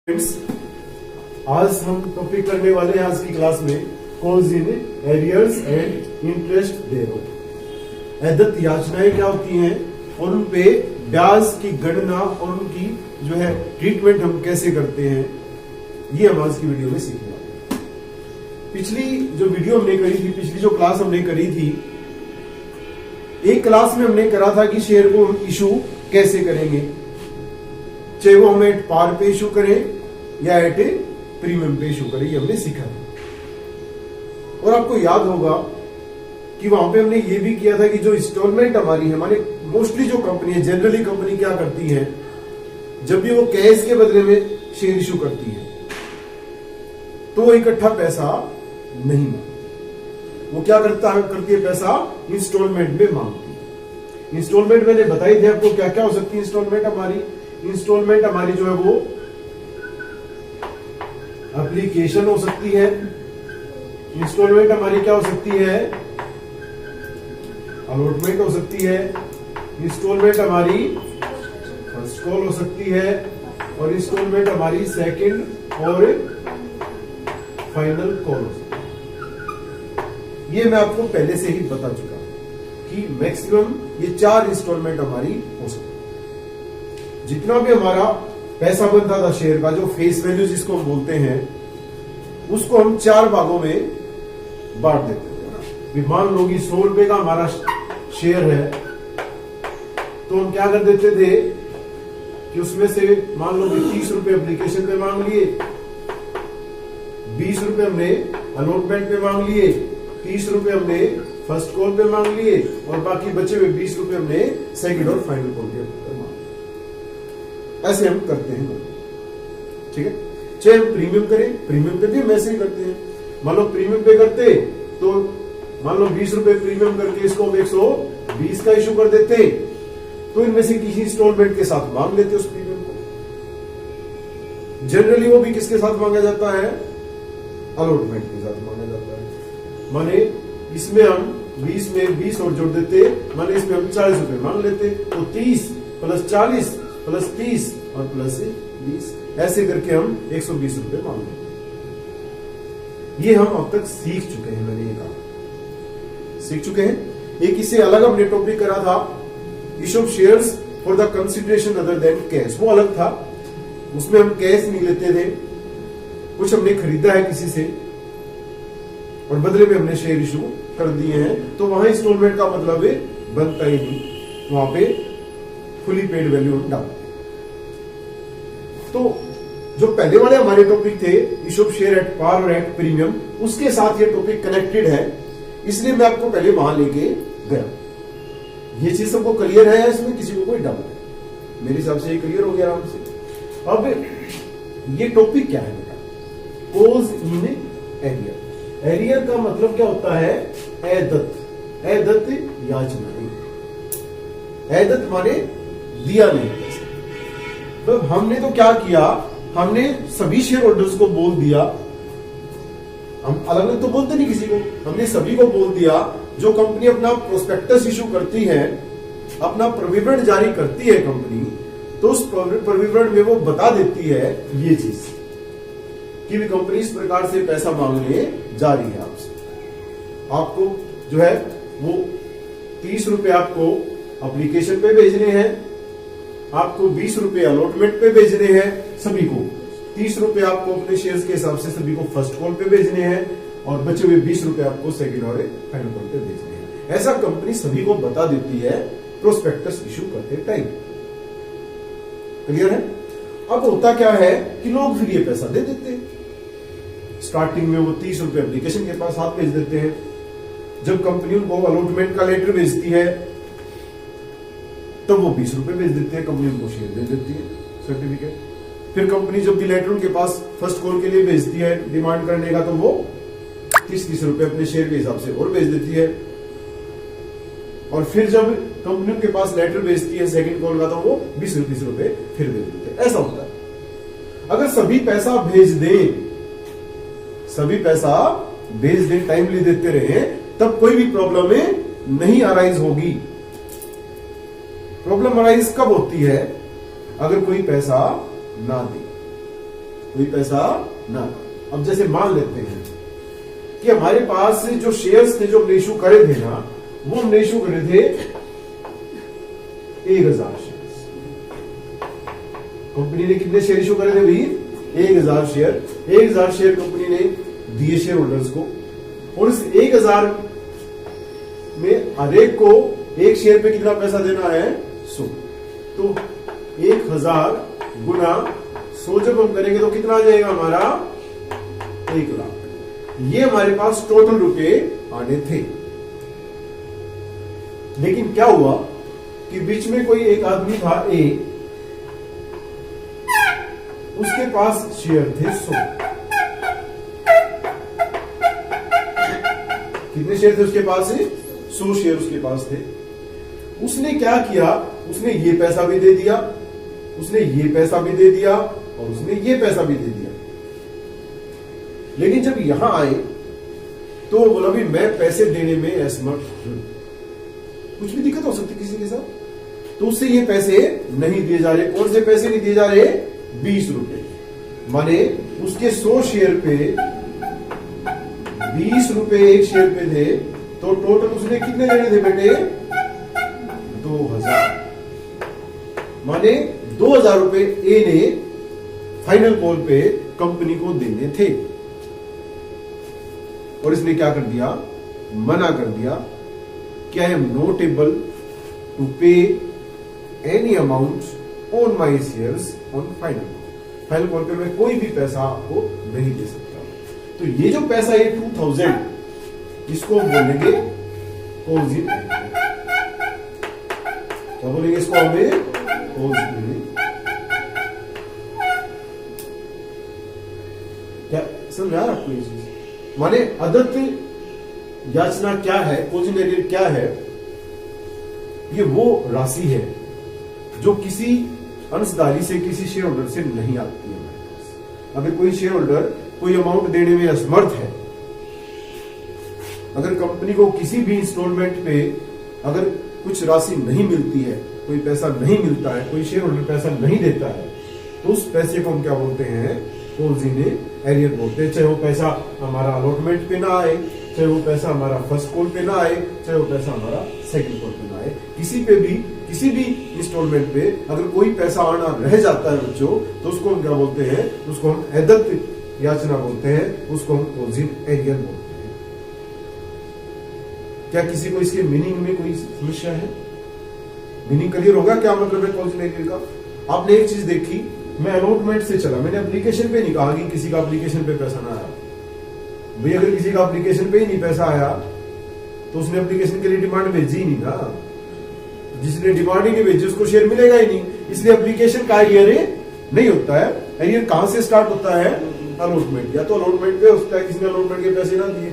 Friends, आज हम topic करने वाले हैं आज की क्लास में cause in arrears and interest देरो। अदत्त याचनाएं क्या होती हैं और उन पे ब्याज की गणना और उनकी जो है ट्रीटमेंट हम कैसे करते हैं, ये हम आज की वीडियो में सीखने वाले हैं। पिछली जो वीडियो हमने करी थी, पिछली जो क्लास हमने करी थी, एक क्लास में हमने करा था कि शेयर को हम इशू कैसे करेंगे, चाहे वो हम एट पार पे इशू करें या एट प्रीमियम पे इशू करें, ये हमने सीखा है। और आपको याद होगा कि वहां पे हमने ये भी किया था कि जो इंस्टॉलमेंट हमारी है, हमारे मोस्टली जो कंपनी है, जनरली कंपनी क्या करती है, जब भी वो कैश के बदले में शेयर इशू करती है तो वो इकट्ठा पैसा नहीं मांगती, वो क्या करती है, पैसा इंस्टॉलमेंट में मांगती है। इंस्टॉलमेंट मैंने बताई थी आपको क्या क्या हो सकती है। इंस्टॉलमेंट हमारी जो है वो एप्लीकेशन हो सकती है, इंस्टॉलमेंट हमारी क्या हो सकती है, अलॉटमेंट हो सकती है, इंस्टॉलमेंट हमारी फर्स्ट कॉल हो सकती है, और इंस्टॉलमेंट हमारी सेकंड और फाइनल कॉल हो सकती है। ये मैं आपको पहले से ही बता चुका कि मैक्सिमम ये 4 इंस्टॉलमेंट हमारी हो सकती है। जितना भी हमारा पैसा बनता था शेयर का, जो फेस वैल्यू जिसको हम बोलते हैं, उसको हम 4 भागों में बांट देते थे। मान लो कि 100 रुपए का हमारा शेयर है, तो हम क्या कर देते थे कि उसमें से मान लो कि 30 रुपए एप्लीकेशन पे मांग लिए, 20 रुपए हमने अलॉटमेंट पे मांग लिए, 30 रुपए हमने फर्स्ट कॉल पे मांग लिए, और बाकी बचे हुए 20 रुपए हमने सेकंड और फाइनल कॉल पे मांग लिए। ऐसे हम करते हैं, ठीक है। चाहे हम प्रीमियम करें, प्रीमियम पे भी हम ऐसे ही करते हैं। मान लो प्रीमियम पे करते तो मान लो 20 रुपए प्रीमियम करके इसको 120 का इशू कर देते, तो इनमें से किसी इंस्टॉलमेंट के साथ मांग लेते उस प्रीमियम को। जनरली वो भी किसके साथ मांगा जाता है, अलॉटमेंट के साथ मांगा जाता है। माने इसमें हम 20 में 20 और जोड़ देते, माने इसमें हम 40 रुपए मांग लेते, तो 30 प्लस 40 प्लस 30 और प्लस 20, ऐसे करके हम 120 रुपए मांग लेते। ये हम अब तक सीख चुके हैं, मैंने ये कहा सीख चुके हैं। एक इससे अलग हमने टॉपिक करा था, issue of shares for the consideration other than cash, वो अलग था। उसमें हम कैश नहीं लेते थे, कुछ हमने खरीदा है किसी से और बदले में हमने शेयर इशू कर दिए हैं, तो वहां इंस्टॉलमेंट का मतलब बनता ही नहीं, वहां पे फुली पेड वैल्यू डालते। तो जो पहले वाले हमारे टॉपिक थे, issue of share at par और एट प्रीमियम, उसके साथ ये टॉपिक कनेक्टेड है, इसलिए मैं आपको पहले वहां लेके गया। ये चीज सबको क्लियर है, इसमें किसी को कोई डाउट है? मेरे हिसाब से ये क्लियर हो गया आराम से। अब ये टॉपिक क्या है बेटा, कॉज इन एरियर। एरियर का मतलब क्या होता है, अदत्त याचना। अदत्त माने दिया नहीं पैसा। तो हमने तो क्या किया, हमने सभी शेयर होल्डर्स को बोल दिया, हम अलग अलग तो बोलते नहीं किसी को, हमने सभी को बोल दिया, जो कंपनी अपना प्रोस्पेक्टस इशू करती है, अपना प्रविवरण जारी करती है कंपनी, तो उस प्रविवरण में वो बता देती है ये चीज कि भी कंपनी इस प्रकार से पैसा मांगने जा रही है आपसे। आपको जो है वो 30 रुपए आपको एप्लीकेशन पे भेजने हैं, आपको 20 रुपए अलॉटमेंट पे भेजने हैं सभी को, 30 रुपए आपको अपने शेयर्स के हिसाब से सभी को फर्स्ट कॉल पे भेजने हैं, और बचे हुए 20 रुपए आपको सेकंड और फाइनल कॉल पे भेजने हैं। ऐसा कंपनी सभी को बता देती है प्रोस्पेक्टस इशू करते टाइम। क्लियर है? अब होता क्या है कि लोग फिर ये पैसा दे देते हैं। स्टार्टिंग में वो 30 रुपए एप्लीकेशन के पास हाथ भेज देते हैं, जब कंपनी उनको अलॉटमेंट का लेटर भेजती है तब वो 20 रुपए भेज देते हैं, कंपनी उनको शेयर दे देती है, सर्टिफिकेट। फिर कंपनी जब भी लेटर उनके पास फर्स्ट कॉल के लिए भेजती है डिमांड करने का, तो वो 30 रुपए अपने शेयर के हिसाब से और भेज देती है। और फिर जब कंपनी उनके पास लेटर भेजती है सेकंड कॉल का, तो वो 20 रुपए फिर भेज देते हैं। ऐसा होता है। अगर सभी पैसा भेज दे टाइमली देते रहे, तब कोई भी प्रॉब्लम नहीं अराइज होगी। प्रॉब्लम अराइज कब होती है, अगर कोई पैसा ना दे, कोई पैसा ना। अब जैसे मान लेते हैं कि हमारे पास जो शेयर्स थे, जो हमने इशू करे थे ना, वो हमने इशू करे थे 1000 शेयर्स। कंपनी ने कितने शेयर इशू करे थे भाई? 1000 शेयर। 1000 शेयर कंपनी ने दिए शेयर होल्डर्स को, और इस 1000 में हर एक को एक शेयर पे कितना पैसा देना है? 100। तो 1000 गुना 100 जब हम करेंगे तो कितना आ जाएगा हमारा? 1 लाख। ये हमारे पास टोटल रुपए आने थे। लेकिन क्या हुआ कि बीच में कोई एक आदमी था ए, उसके पास शेयर थे 100। कितने शेयर थे उसके पास? 100 शेयर उसके पास थे। उसने क्या किया? उसने ये पैसा भी दे दिया, उसने ये पैसा भी दे दिया, और उसने ये पैसा भी दे दिया। लेकिन जब यहां आए तो बोला भी मैं पैसे देने में असमर्थ हूं। कुछ भी दिक्कत हो सकती किसी के साथ, तो उससे ये पैसे नहीं दिए जा रहे। कौन से पैसे नहीं दिए जा रहे? 20 रुपए। माने उसके 100 शेयर पे 20 रुपए एक शेयर पे थे, तो टोटल उसने कितने देने थे बेटे? 2000। माने 2000 रुपए ए ने फाइनल कॉल पे कंपनी को देने थे, और इसने क्या कर दिया? मना कर दिया कि I am not able to pay any amount on my shares on final call. Final call पे मैं कोई भी पैसा आपको नहीं दे सकता। तो ये जो पैसा है 2000, इसको हम बोलेंगे कॉजिंग। क्या बोलेंगे इसको हमें? कॉजिंग। क्या समझ आ रहा आपको ये चीज? माने अदत्त याचना क्या है, कॉजिंग एरियर क्या है? ये वो राशि है जो किसी अंशधारी से, किसी शेयर होल्डर से नहीं आती है हमारे पास। अगर कोई शेयर होल्डर कोई अमाउंट देने में असमर्थ है, अगर कंपनी को किसी भी इंस्टॉलमेंट पे अगर कुछ राशि नहीं मिलती है, कोई पैसा नहीं मिलता है, कोई शेयर होल्डर पैसा नहीं देता है, तो उस पैसे को हम क्या बोलते हैं? कॉजिंग एरियर बोलते हैं। चाहे वो पैसा हमारा अलॉटमेंट पे ना आए, चाहे वो पैसा हमारा फर्स्ट कॉल पे ना आए, चाहे वो पैसा हमारा सेकंड कॉल पे ना आए, किसी पे भी, किसी भी इंस्टॉलमेंट पे अगर कोई पैसा आना रह जाता है बच्चों, तो उसको हम क्या बोलते हैं? उसको हम अदत्त याचना बोलते हैं, उसको हम कॉजिंग एरियर बोलते हैं। क्या किसी को इसके मीनिंग में कोई समस्या है? मीनिंग क्लियर होगा क्या मतलब है कॉजिंग एरियर का? आपने एक चीज देखी, मैं अलॉटमेंट से चला, मैंने एप्लीकेशन पे नहीं कहा कि किसी का एप्लीकेशन पे पैसा ना आया। भाई अगर किसी का एप्लीकेशन पे ही नहीं पैसा आया तो उसने एप्लीकेशन के लिए डिमांड भेजी ही नहीं ना। जिसने डिमांड ही नहीं भेजी उसको शेयर मिलेगा ही नहीं। इसलिए एप्लीकेशन का एरियर नहीं होता है। एरियर कहां से स्टार्ट होता है? अलॉटमेंट। या तो अलॉटमेंट पे हो सकता है किसी ने अलॉटमेंट के पैसे ना दिए,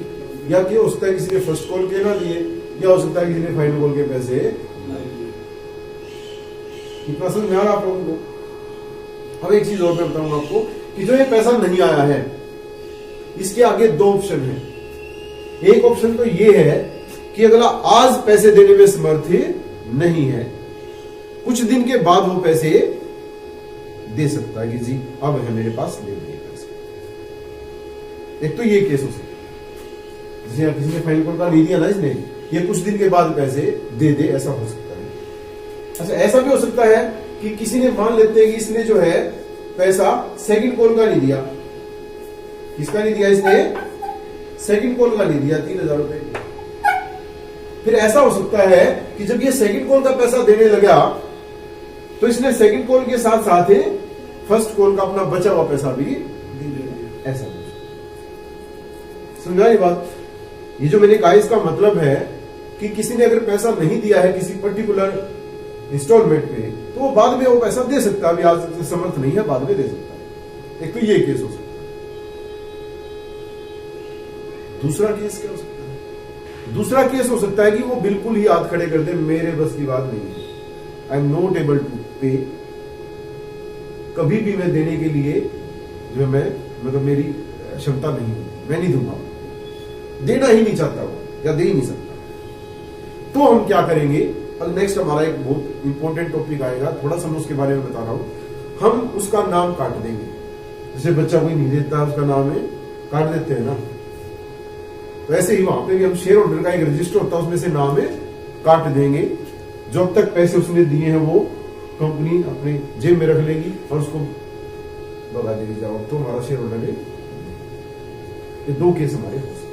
या कि हो सकता है किसी ने फर्स्ट कॉल के ना दिए, या हो सकता है किसी ने फाइनल कॉल के पैसे। कितना समझ में आ रहा आप लोगों को? अब एक चीज और मैं बताऊंगा आपको कि जो ये पैसा नहीं आया है, इसके आगे 2 ऑप्शन है। एक ऑप्शन तो ये है कि अगला आज पैसे देने में समर्थ नहीं है, कुछ दिन के बाद वो पैसे दे सकता है कि जी अब है मेरे पास, ले लिए पैसे। एक तो ये केस हो सकता है, जैसे किसी ने फाइनल कॉल का नहीं दिया ना, इसने ये कुछ दिन के बाद पैसे दे दे, ऐसा हो सकता है। अच्छा, ऐसा भी हो सकता है कि किसी ने, मान लेते हैं कि इसने जो है पैसा सेकंड कॉल का नहीं दिया। किसका नहीं दिया? इसने सेकंड कॉल का नहीं दिया, 3000 रुपए। फिर ऐसा हो सकता है कि जब ये सेकंड कॉल का पैसा देने लगा तो इसने सेकंड कॉल के साथ साथ फर्स्ट कॉल का अपना बचा हुआ पैसा भी दे दिया। ऐसा समझा ये बात? ये जो मैंने कहा इसका मतलब है कि किसी ने अगर पैसा नहीं दिया है किसी पर्टिकुलर इंस्टॉलमेंट पे, तो वो बाद में वो पैसा दे सकता है। अभी आज समर्थ नहीं है, बाद में दे सकता है। एक तो ये केस हो सकता है। दूसरा केस क्या हो सकता है? दूसरा केस हो सकता है कि वो बिल्कुल ही हाथ खड़े कर दे, मेरे बस की बात नहीं है, I am not able to pay. कभी भी मैं देने के लिए जो मैं मतलब मेरी क्षमता नहीं है, मैं नहीं दूंगा, देना ही नहीं चाहता वो, या दे ही नहीं सकता। तो हम क्या करेंगे? अब नेक्स्ट हमारा एक बहुत इंपॉर्टेंट टॉपिक आएगा, थोड़ा सा मैं उसके बारे में बता रहा हूं। हम उसका नाम काट देंगे। जैसे बच्चा कोई नहीं देता उसका नाम है काट देते हैं ना, तो ऐसे ही वहां पे भी हम शेयर होल्डर का एक रजिस्टर होता है, उसमें से नाम है काट देंगे। जो अब तक पैसे उसने दिए हैं वो कंपनी अपने जेब में रख लेगी और उसको भगा देगी, जाओ तो हमारा शेयर होल्डर है। ये दो केस हमारे हो सकते,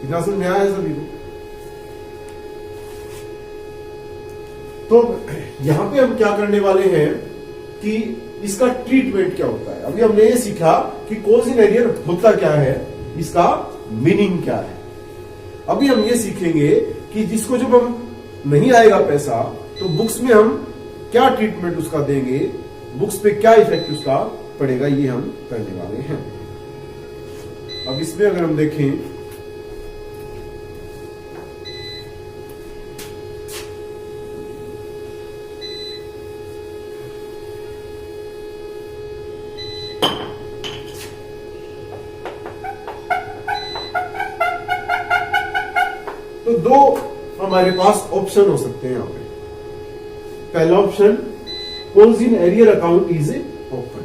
इतना समझ में आया है सभी को। तो यहां पे हम क्या करने वाले हैं कि इसका ट्रीटमेंट क्या होता है। अभी हमने ये सीखा कि कॉज इन एरियर होता क्या है, इसका मीनिंग क्या है। अभी हम ये सीखेंगे कि जिसको जब हम नहीं आएगा पैसा तो बुक्स में हम क्या ट्रीटमेंट उसका देंगे, बुक्स पे क्या इफेक्ट उसका पड़ेगा, ये हम करने वाले हैं। अब इसमें अगर हम देखें तो दो हमारे पास ऑप्शन हो सकते हैं यहां पे। पहला option, cause in arrear account is open.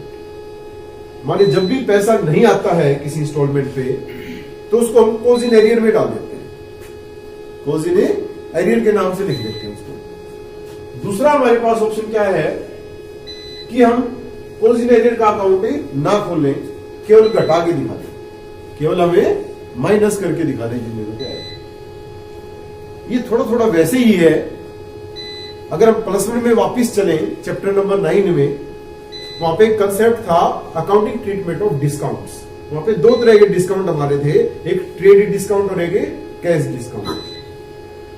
माने जब भी पैसा नहीं आता है किसी इंस्टॉलमेंट पे तो उसको हम कॉज इन एरियर में डाल देते हैं, कॉज इन एरियर के नाम से लिख देते हैं उसको। दूसरा हमारे पास ऑप्शन क्या है कि हम कॉज इन एरियर का अकाउंट ना खोलें, केवल घटा के दिखा दें, केवल हमें माइनस करके दिखा दें जितने रुपए आए। ये थोड़ा थोड़ा वैसे ही है। अगर हम प्लस वन में वापिस चलें चैप्टर नंबर 9 में, वहां पे कंसेप्ट था अकाउंटिंग ट्रीटमेंट ऑफ डिस्काउंट्स। वहां पे दो तरह के डिस्काउंट हमारे थे, एक ट्रेड डिस्काउंट और एक कैश डिस्काउंट।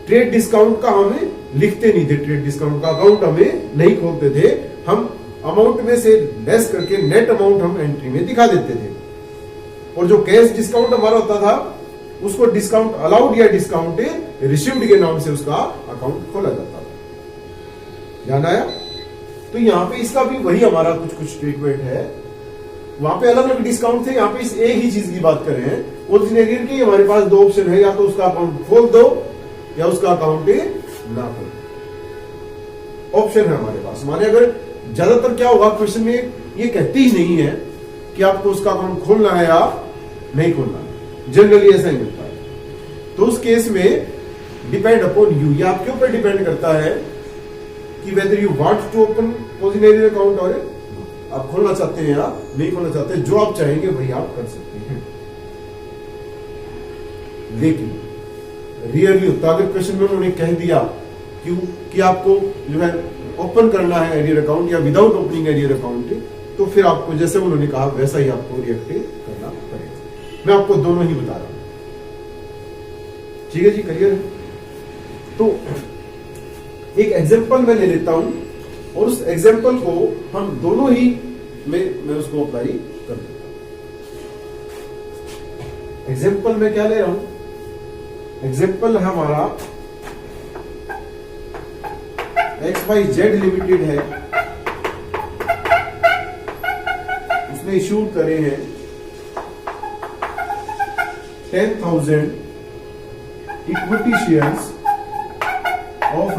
ट्रेड डिस्काउंट का हमें लिखते नहीं थे, ट्रेड डिस्काउंट का अकाउंट हमें नहीं खोलते थे, हम अमाउंट में से लेस करके नेट अमाउंट हम एंट्री में दिखा देते थे। और जो कैश डिस्काउंट हमारा होता था उसको डिस्काउंट अलाउड या डिस्काउंट रिसीव्ड के नाम से उसका अकाउंट खोला जाता था। ध्यान आया? तो यहां पे इसका भी वही हमारा कुछ कुछ ट्रीटमेंट है। वहां पे अलग अलग डिस्काउंट थे, यहाँ पे इस एक ही चीज की बात कर रहे हैं। कॉज इन एरियर की हमारे पास दो ऑप्शन है, या तो उसका अकाउंट खोल दो या उसका अकाउंट ना खोलो। ऑप्शन है हमारे पास। माने अगर ज्यादातर क्या होगा क्वेश्चन में ये कहते ही नहीं है कि आपको उसका अकाउंट खोलना है या नहीं खोलना है, जनरली ऐसा ही मिलता है। तो उस केस में डिपेंड अपॉन यू, ये आपके ऊपर डिपेंड करता है कि whether you want to open calls in arrear account और आप खोलना चाहते हैं या नहीं खोलना चाहते। जो आप चाहेंगे वही आप कर सकते हैं। लेकिन रियरली होता अगर क्वेश्चन में उन्होंने कह दिया कि आपको जो है ओपन करना है एरियर अकाउंट या विदाउट ओपनिंग एरियर अकाउंट, तो फिर आपको जैसे उन्होंने कहा वैसा ही आपको रिएक्ट करना पड़ेगा। मैं आपको दोनों ही बता रहा हूं, ठीक है जी, क्लियर है? तो एक एग्जांपल मैं ले लेता हूं और उस एग्जांपल को हम दोनों ही मैं उसको अप्लाई कर देता हूं। एग्जांपल में क्या ले रहा हूं? एग्जांपल हमारा XYZ लिमिटेड है, उसने इशू करे हैं 10,000 इक्विटी शेयर्स ऑफ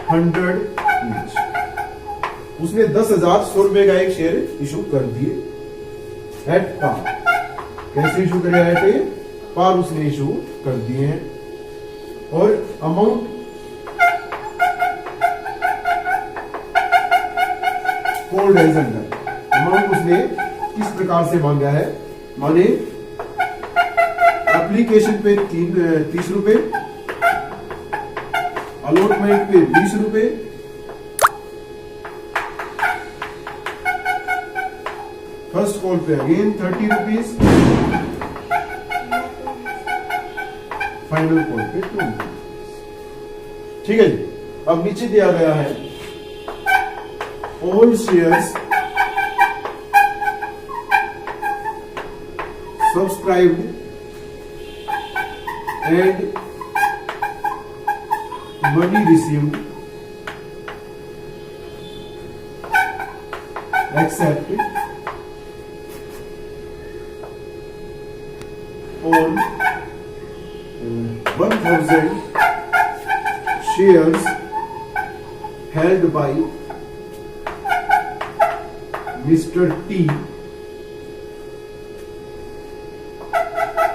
₹100 ईच। उसने 10,000 ₹100 का एक शेयर इशू कर दिए एट पार। कैसे इशू करे? एट पार उसने इशू कर दिए हैं। और amount called as under, amount उसने किस प्रकार से मांगा है? माने एप्लीकेशन पे 30 रुपए, अलॉटमेंट पे 20 रुपए, फर्स्ट कॉल पे अगेन 30 रुपीज, फाइनल कॉल पे 2 रुपीज। ठीक है जी। अब नीचे दिया गया है all shares subscribed and money received except on 1,000 shares held by mister T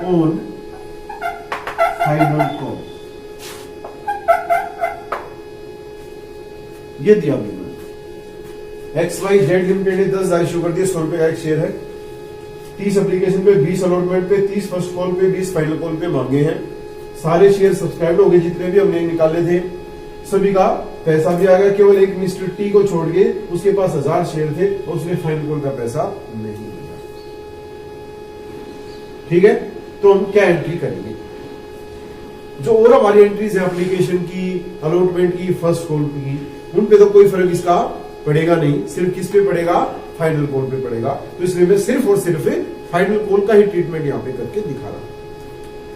on final call, ये दिया हमने। XYZ लिमिटेड ने 10,000 इशू कर दिया, 100 रुपए का एक शेयर है। 30 एप्लीकेशन पे, 20 अलॉटमेंट पे, 30 फर्स्ट कॉल पे, 20 फाइनल कॉल पे मांगे हैं। सारे शेयर सब्सक्राइब हो गए, जितने भी हमने निकाले थे सभी का पैसा भी आ गया। केवल एक मिस्टर टी को छोड़ के उसके पास 1000 शेयर थे और उसने फाइनल कॉल का पैसा नहीं दिया। ठीक है, तो हम क्या एंट्री करेंगे? जो और हमारी एंट्रीज है एप्लीकेशन की, अलॉटमेंट की, फर्स्ट कॉल की, उन पे तो कोई फर्क इसका पड़ेगा नहीं, सिर्फ किस पे पड़ेगा? फाइनल कॉल पे पड़ेगा। तो इसलिए मैं सिर्फ और सिर्फ फाइनल कॉल का ही ट्रीटमेंट यहां पे करके दिखा रहा हूं।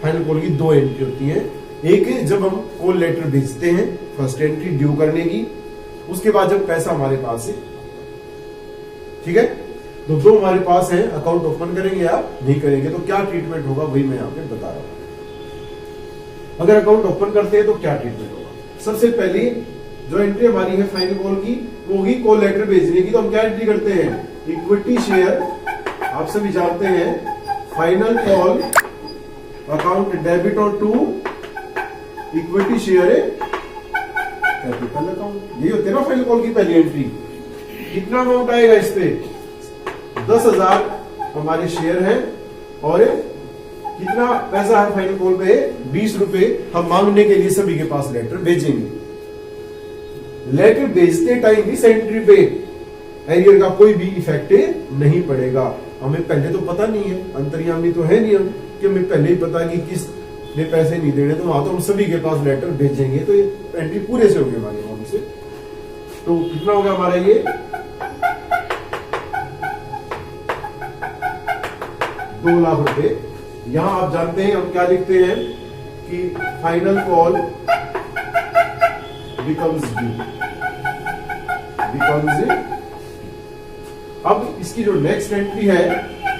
फाइनल कॉल की 2 एंट्री होती है। एक जब हम कॉल लेटर भेजते हैं, फर्स्ट एंट्री ड्यू करने की, उसके बाद जब पैसा हमारे पास है। ठीक है, तो 2 हमारे पास है, अकाउंट ओपन करेंगे या नहीं करेंगे, तो क्या ट्रीटमेंट होगा वही मैं यहां पे बता रहा हूं। अगर अकाउंट ओपन करते हैं तो क्या ट्रीटमेंट होगा? सबसे पहले जो एंट्री हमारी है फाइनल कॉल की, वो होगी कॉल लेटर भेजने की। तो हम क्या एंट्री करते हैं? इक्विटी शेयर, आप सभी जानते हैं, फाइनल कॉल अकाउंट डेबिट और to equity share capital account. ये होते हैं ना फाइनल कॉल की पहली एंट्री। कितना अमाउंट आएगा इस पे? 10,000 हमारे शेयर हैं और कितना पैसा है फाइनल कॉल पे? 20 रुपए हम मांगने के लिए सभी के पास लेटर भेजेंगे। लेटर भेजते टाइम इस एंट्री पे एरियर का कोई भी इफेक्ट नहीं पड़ेगा। हमें पहले तो पता नहीं है, अंतर्यामी तो है नहीं हम कि हमें पहले ही पता कि किस ने पैसे नहीं देने, तो वहां तो हम सभी के पास लेटर भेजेंगे। तो ये एंट्री पूरे से होगी हमारी अकाउंट से। तो कितना होगा हमारा ये? 2 लाख रुपए। यहां आप जानते हैं हम क्या लिखते हैं कि फाइनल कॉल बिकम्स ड्यू। अब इसकी जो नेक्स्ट एंट्री है,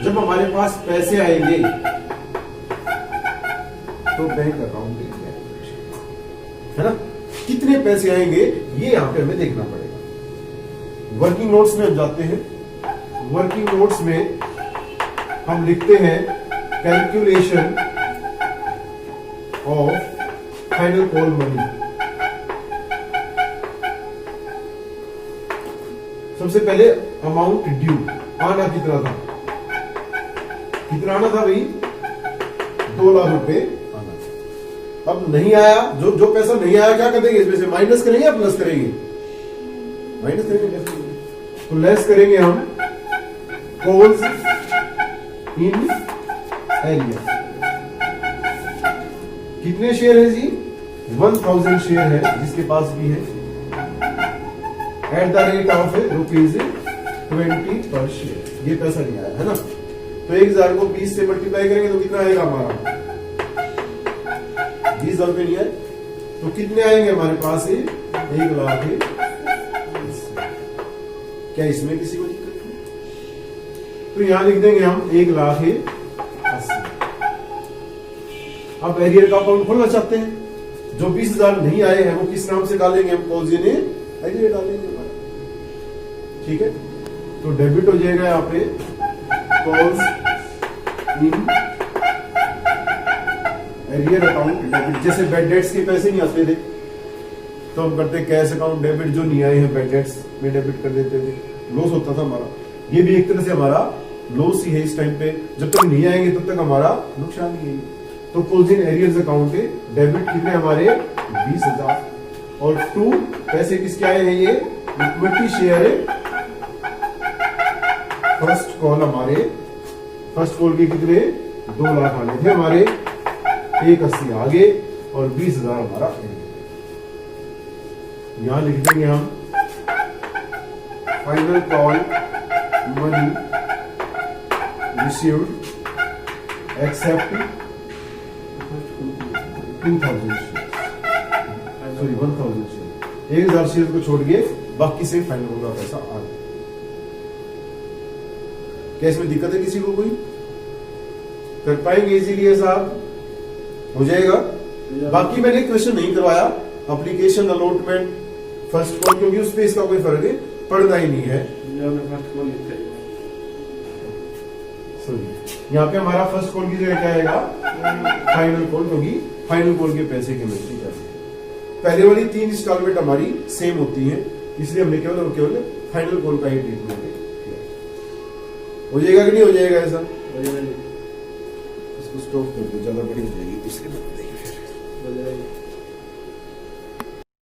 जब हमारे पास पैसे आएंगे तो बैंक अकाउंट है ना, कितने पैसे आएंगे ये यहां पे हमें देखना पड़ेगा। वर्किंग नोट्स में हम जाते हैं। वर्किंग नोट्स में हम लिखते हैं calculation of final call money. सबसे पहले अमाउंट ड्यू, आना कितना था? कितना आना था भाई? 2 लाख रुपए आना था। अब नहीं आया, जो पैसा नहीं आया क्या करेंगे? इसमें से माइनस करेंगे या प्लस करेंगे? माइनस करेंगे। तो लेस करेंगे हम कॉल्स इन एरिया। कितने शेयर है जी? 1000 शेयर है जिसके पास भी है, एट द रेट ऑफ ₹20 पर शेयर। ये पैसा नहीं आया है ना। तो 1000 को 20 से मल्टीप्लाई करेंगे तो कितना आएगा हमारा? 20,000 रुपए नहीं आए तो कितने आएंगे हमारे पास? 1 लाख। क्या इसमें किसी को दिक्कत नहीं? तो यहां लिख देंगे हम 1,80,000। अब एरियर का अकाउंट खोलना चाहते हैं। जो 20,000 नहीं आए हैं वो किस नाम से डालेंगे? हम कॉल्स इन एरियर डालेंगे। ठीक है, तो डेबिट हो जाएगा यहां पे calls in arrear account debit. जैसे बैड डेट्स के पैसे नहीं आते थे तो हम करते कैश अकाउंट डेबिट, जो नहीं आए हैं बैड डेट्स में डेबिट कर देते थे, लॉस होता था हमारा। ये भी एक तरह से हमारा लॉस ही है इस टाइम पे। जब तक नहीं आएंगे तब तक हमारा नुकसान ही है। तो calls in arrears account debit कितने हमारे? 20,000। और 2 पैसे किसके आए हैं? ये इक्विटी शेयर फर्स्ट कॉल। हमारे फर्स्ट कॉल के कितने? 2 लाख आने थे हमारे, 180 आगे और 20,000 हमारा। यहां लिख देंगे हम final call money received accept 2,000 share, sorry 1,000 share. 1,000 share को छोड़ के बाकी से फाइनल कॉल का पैसा आ गया। क्या इसमें दिक्कत है किसी को? कोई कर पाएंगे इजीली साहब? हो जाएगा। बाकी मैंने क्वेश्चन नहीं करवाया, एप्लीकेशन अलॉटमेंट फर्स्ट कॉल, क्योंकि उस पर इसका कोई फर्क पढ़ना ही नहीं है। फर्स्ट कॉल लिखते हैं। यहाँ पे हमारा फर्स्ट कॉल की जगह क्या आएगा, फाइनल कॉल, क्योंकि फाइनल कॉल के पैसे की मिलती है। पहले वाली 3 इंस्टॉलमेंट हमारी सेम होती है, इसलिए हमने केवल फाइनल कॉल का ही ट्रीटमेंट किया। हो जाएगा कि नहीं हो जाएगा ऐसा? इसको स्टॉप कर दो, ज्यादा बड़ी हो जाएगी, दूसरी बात नहीं फिर।